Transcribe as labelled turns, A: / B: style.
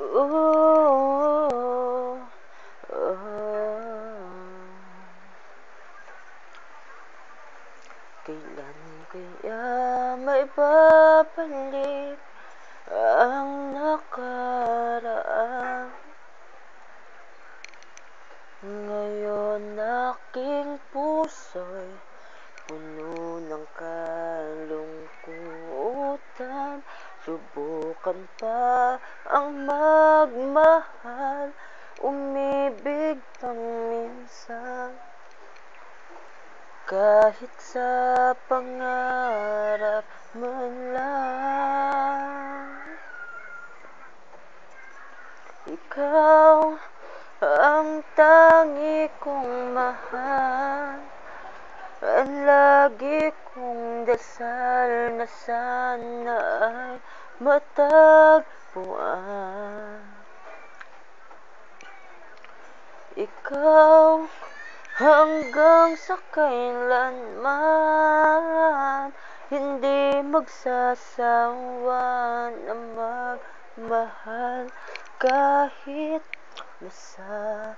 A: Oh, oh. Kailan kaya may babalik ang nakaraan? Ngayon aking puso'y puno ng kalungkutan. Subukan pa ang magmahal, umibig pang minsan. Kahit sa pangarap man lang. Ikaw ang tangi kong mahal, ang lagi kong dasal na sana ay matagpuan. Ikaw hanggang sa kailanman hindi magsasawa na magmahal kahit masasaktan.